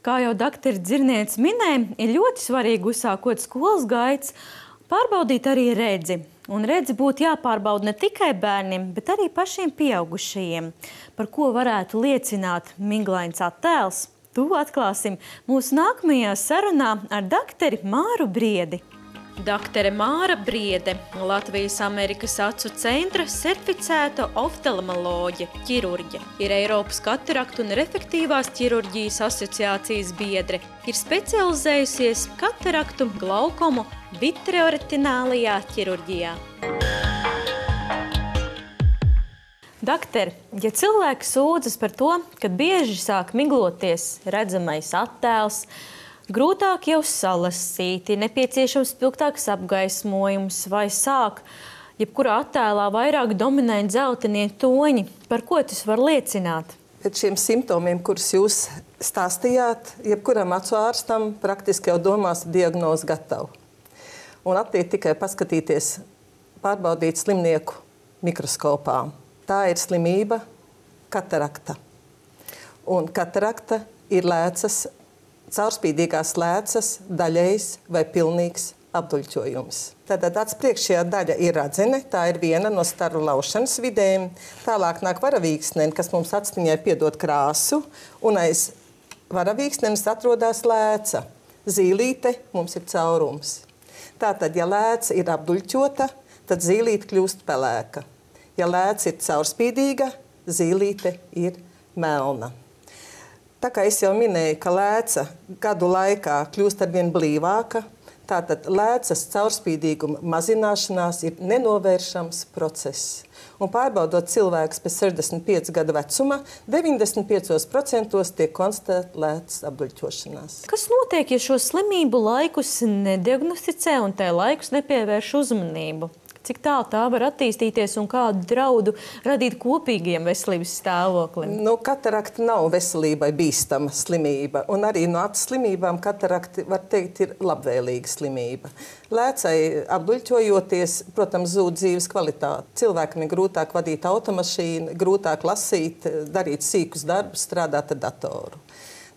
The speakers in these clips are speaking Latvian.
Kā jau doktora Dzirniece minēja, ir ļoti svarīgi uzsākot skolas gaitas, pārbaudīt arī redzi. Un redzi būtu jāpārbauda ne tikai bērniem, bet arī pašiem pieaugušajiem. Par ko varētu liecināt miglains attēls, to atklāsim mūsu nākamajā sarunā ar doktori Māru Briedi. Doktore Māra Briede, Latvijas-Amerikas acu centra certificēta oftalmoloģe, ķirurģe, ir Eiropas kataraktu un refraktīvās ķirurģijas asociācijas biedre, ir specializējusies kataraktu, glaukomu, vitreoretinālajā ķirurģijā. Doktor, ja cilvēki sūdzas par to, ka bieži sāk migloties redzamais attēls, grūtāk jau salasīt, ir nepieciešams spilgtāks apgaismojums vai sāk, jebkurā attēlā vairāk dominē dzeltenie toņi. Par ko tas var liecināt? Pēc šiem simptomiem, kurus jūs stāstījāt, jebkuram acu ārstam praktiski jau domās diagnoze gatava. Un atliek tikai paskatīties, pārbaudīt slimnieku mikroskopā. Tā ir slimība katarakta. Un katarakta ir lēcas, caurspīdīgās lēcas, daļējs vai pilnīgs apduļķojums. Tātad acs priekšējā daļa ir radzene, tā ir viena no staru laušanas vidēm. Tālāk nāk varavīksneni, kas mums actiņai piedod krāsu, un aiz varavīksnenes atrodas lēca. Zīlīte mums ir caurums. Tātad, ja lēca ir apduļķota, tad zīlīte kļūst pelēka. Ja lēca ir caurspīdīga, zīlīte ir melna. Tā kā es jau minēju, ka lēca gadu laikā kļūst arvien blīvāka, tātad lēcas caurspīdīguma mazināšanās ir nenovēršams process. Un pārbaudot cilvēkus pēc 65 gadu vecuma, 95% tiek konstatēta lēcas apduļķošanās. Kas notiek, ja šo slimību laikus nediagnosticē un tai laikus nepievērš uzmanību? Cik tālu tā var attīstīties un kādu draudu radīt kopīgiem veselības stāvoklim? Katarakta nav veselībai bīstama slimība, un arī no acu slimībām katarakti, var teikt, ir labvēlīga slimība. Lēcai apduļķojoties, protams, zūd dzīves kvalitāte. Cilvēkam ir grūtāk vadīt automašīnu, grūtāk lasīt, darīt sīkus darbus, strādāt ar datoru.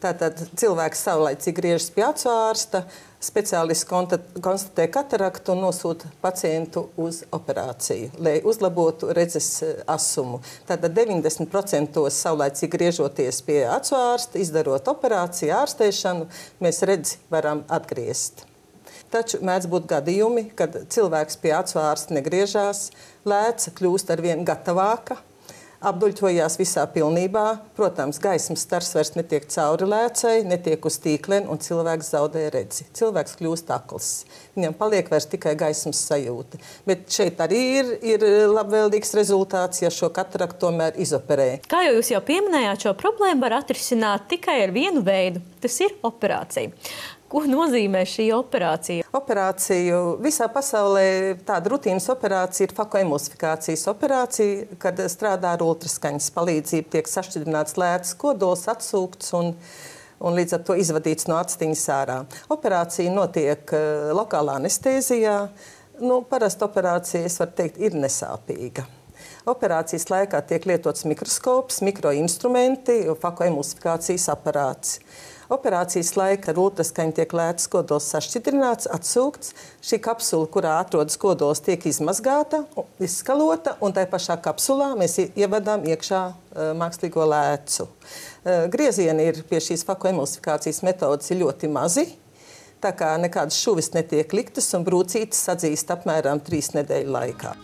Tātad cilvēks savlaicīgi griežas pie acu ārsta, speciālists konstatē kataraktu un nosūta pacientu uz operāciju, lai uzlabotu redzes asumu. Tātad 90% savlaicīgi griežoties pie acu ārsta, izdarot operāciju, ārstēšanu, mēs redzi varam atgriezt. Taču mēdz būt gadījumi, kad cilvēks pie acu ārsta negriežās, lēca kļūst arvien gatavāka, apduļķojās visā pilnībā. Protams, gaismas stars vairs netiek cauri lēcai, netiek uz tīkleni un cilvēks zaudē redzi. Cilvēks kļūst akls. Viņam paliek vairs tikai gaismas sajūta. Bet šeit arī ir labvēlīgs rezultāts, ja šo kataraktu tomēr izoperē. Kā jau jūs pieminējāt, šo problēmu var atrisināt tikai ar vienu veidu. Tas ir operācija. Ko nozīmē šī operācija? Operāciju visā pasaulē tāda rutīnas operācija ir fakoemulsifikācijas operācija, kad strādā ar ultraskaņas palīdzību, tiek sašķidrināts lēcas kodols, atsūkts un līdz ar to izvadīts no actiņas ārā. Operācija notiek lokālā anestēzijā. Parasta operācija, es varu teikt, ir nesāpīga. Operācijas laikā tiek lietots mikroskops, mikroinstrumenti, fakoemulsifikācijas aparāts. Operācijas laika ar ultraskaņu tiek lēcas kodols sašķidrināts, atsūkts. Šī kapsula, kurā atrodas kodols, tiek izmazgāta, izskalota, un tai pašā kapsulā mēs ievedam iekšā mākslīgo lēcu. Griezieni ir pie šīs fakoemulsifikācijas metodas ir ļoti mazi, tā kā nekādas šuvis netiek liktas un brūcītes sadzīst apmēram 3 nedēļu laikā.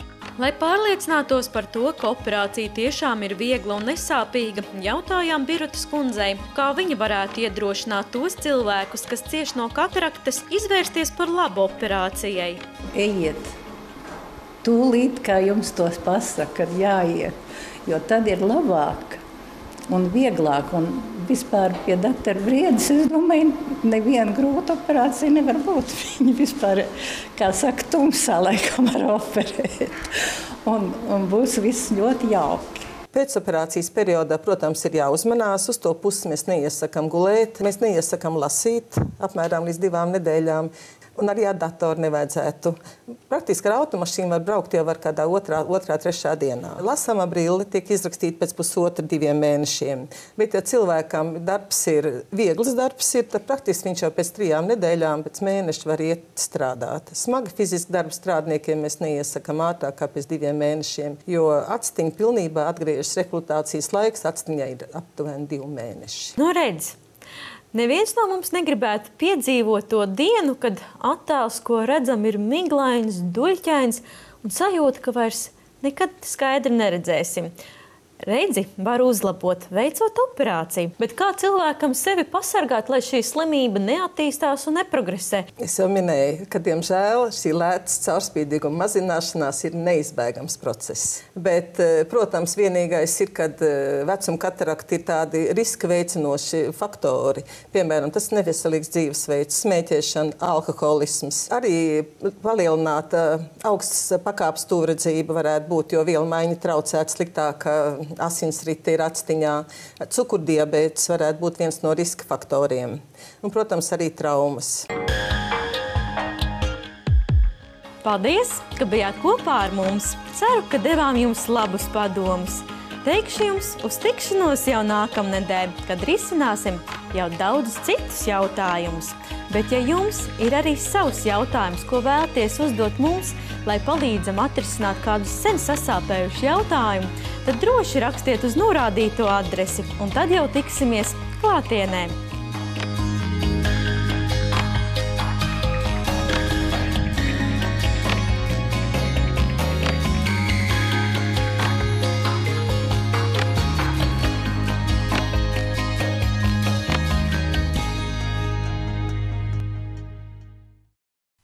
Lai pārliecinātos par to, ka operācija tiešām ir viegla un nesāpīga, jautājām Birutas kundzei, kā viņa varētu iedrošināt tos cilvēkus, kas cieš no kataraktas, izvērsties par labu operācijai. Ejiet tūlīt, kā jums tos pasaka, jāiet, jo tad ir labāk un vieglāk. Un vispār pie doktora Briedes, es domāju, neviena grūta operācija nevar būt. Viņi vispār, kā saka, tumsā laikam var operēt. Un būs viss ļoti jauki. Pēcoperācijas periodā, protams, ir jāuzmanās. Uz to pusi mēs neiesakam gulēt, mēs neiesakam lasīt apmēram līdz 2 nedēļām. Un arī ar datoru nevajadzētu. Praktiski ar automašīnu var braukt jau kādā otrā, trešā dienā. Lasāmā brille tiek izrakstīta pēc 1,5–2 mēnešiem. Bet, ja cilvēkam viegls darbs ir, tad praktiski viņš jau pēc 3 nedēļām, pēc mēneša var iet strādāt. Smagi fiziski darba strādniekiem mēs neiesakam ātrāk kā pēc 2 mēnešiem, jo actiņa pilnībā atgriežas rekrutācijas laiks, actiņai ir aptuveni 2 mēneši. Nu, redz. Neviens no mums negribētu piedzīvot to dienu, kad attēls, ko redzam, ir miglains, duļķains un sajūta, ka vairs nekad skaidri neredzēsim. Redzi var uzlabot, veicot operāciju, bet kā cilvēkam sevi pasargāt, lai šī slimība neattīstās un neprogresē? Es jau minēju, ka, diemžēl, šī lētas caurspīdīguma mazināšanās ir neizbēgams process. Bet, protams, vienīgais ir, kad vecuma katarakti ir tādi riska veicinoši faktori. Piemēram, tas neveselīgs dzīvesveids, smēķēšana, alkoholisms. Arī palielināta augsts pakāpes tūredzība varētu būt, jo vielu maiņa traucēt sliktāk asinsrite ir actiņā. Cukurdiabēts varētu būt viens no riska faktoriem. Un, protams, arī traumas. Paldies, ka bijāt kopā ar mums. Ceru, ka devām jums labus padomus. Teikšu jums uz tikšanos jau nākamnedēļ, kad risināsim jau daudzus citus jautājumus. Bet, ja jums ir arī savs jautājums, ko vēlaties uzdot mums, lai palīdzam atrisināt kādus sen sasāpējušu jautājumu, tad droši rakstiet uz norādīto adresi, un tad jau tiksimies klātienē.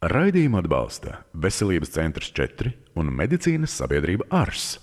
Raidījumu atbalsta Veselības centrs 4 un Medicīnas sabiedrība ARS.